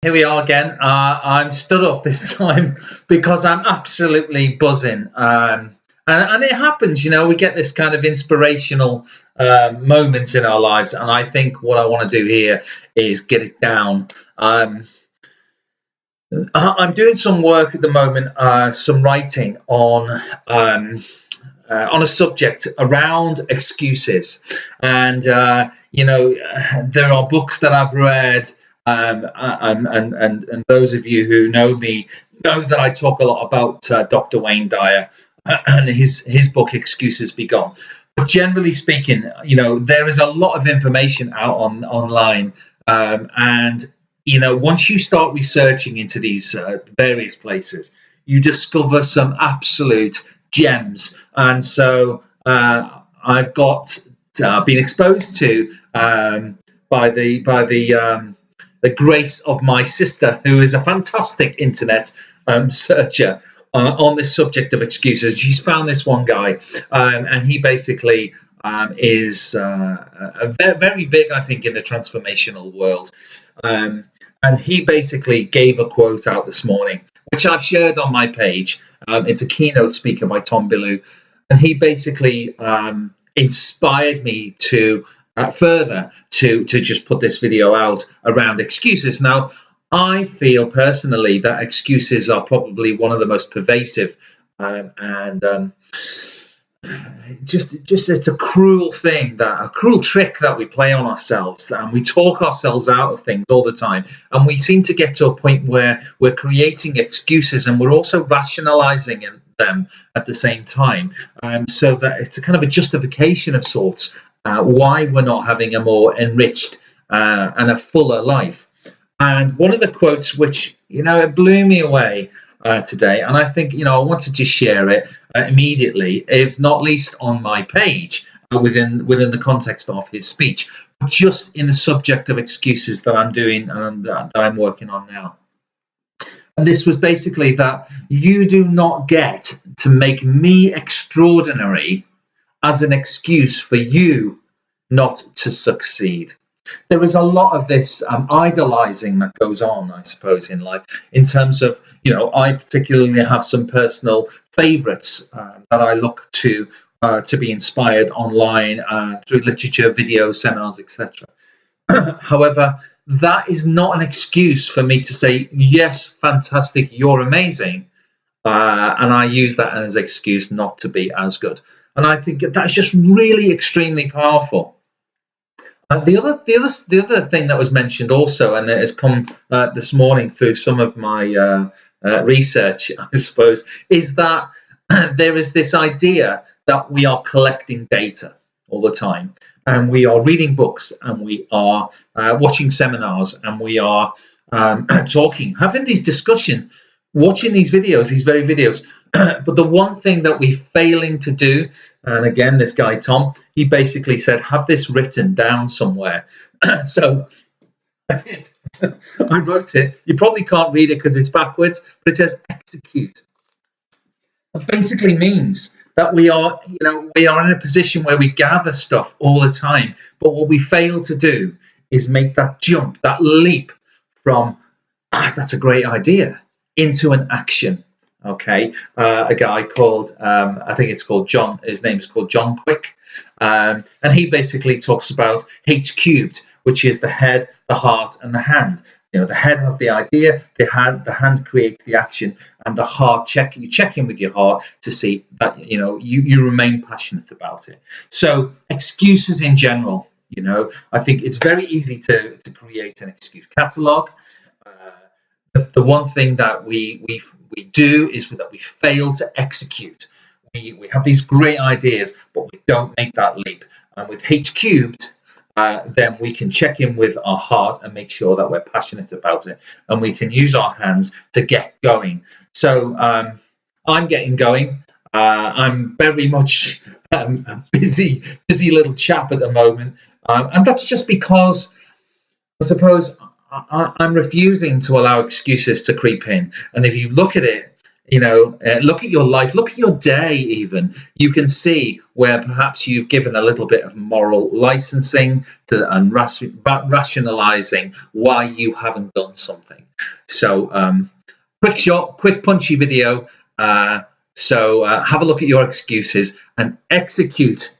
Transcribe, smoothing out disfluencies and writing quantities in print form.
Here we are again. I'm stood up this time because I'm absolutely buzzing. And it happens, we get this kind of inspirational moments in our lives. And I think what I want to do here is get it down. I'm doing some work at the moment, some writing on a subject around excuses. And, there are books that I've read. And those of you who know me know that I talk a lot about Dr. Wayne Dyer and his book Excuses Be Gone. But generally speaking, there is a lot of information out online, and once you start researching into these various places, you discover some absolute gems. And so I've got been exposed to by the grace of my sister, who is a fantastic internet searcher on this subject of excuses. She's found this one guy, and he basically is very big, I think, in the transformational world. And he basically gave a quote out this morning, which I've shared on my page. It's a keynote speaker by Tom Billou, and he basically inspired me to further to just put this video out around excuses. Now, I feel personally that excuses are probably one of the most pervasive and just it's a cruel thing, a cruel trick that we play on ourselves, and we talk ourselves out of things all the time, and we seem to get to a point where we're creating excuses and we're also rationalizing them at the same time, so that it's a kind of a justification of sorts why we're not having a more enriched and a fuller life. And one of the quotes which it blew me away today, and I think I wanted to share it immediately, if not least on my page, within the context of his speech, just in the subject of excuses that I'm doing and that I'm working on now. And this was basically that you do not get to make me extraordinary as an excuse for you not to succeed. There is a lot of this idolizing that goes on, I suppose, in life, in terms of, I particularly have some personal favorites that I look to be inspired online through literature, video, seminars, etc. However, that is not an excuse for me to say, yes, fantastic, you're amazing. And I use that as an excuse not to be as good. And I think that's just really extremely powerful. The other thing that was mentioned also, and it has come this morning through some of my research, I suppose, is that there is this idea that we are collecting data all the time, and we are reading books, and we are watching seminars, and we are having these discussions, watching these very videos. But the one thing that we're failing to do, and again, this guy, Tom, he basically said, have this written down somewhere. So I did. I wrote it. You probably can't read it because it's backwards, but it says execute. It basically means that we are in a position where we gather stuff all the time. But what we fail to do is make that jump, that leap from, that's a great idea, into an action. Okay, a guy called, I think it's called John, his name is called John Quick, and he basically talks about H cubed, which is the head, the heart, and the hand. The head has the idea, the hand creates the action, and the heart you check in with your heart to see that you remain passionate about it. So excuses in general, I think it's very easy to create an excuse catalog. The one thing that we do is that we fail to execute. We have these great ideas, but we don't make that leap. And with H cubed, then we can check in with our heart and make sure that we're passionate about it, and we can use our hands to get going. So I'm getting going. I'm very much a busy little chap at the moment, and that's just because I suppose I'm refusing to allow excuses to creep in. And if you look at it look at your life, look at your day even. You can see where perhaps you've given a little bit of moral licensing to and rationalizing why you haven't done something. So quick punchy video. So have a look at your excuses and execute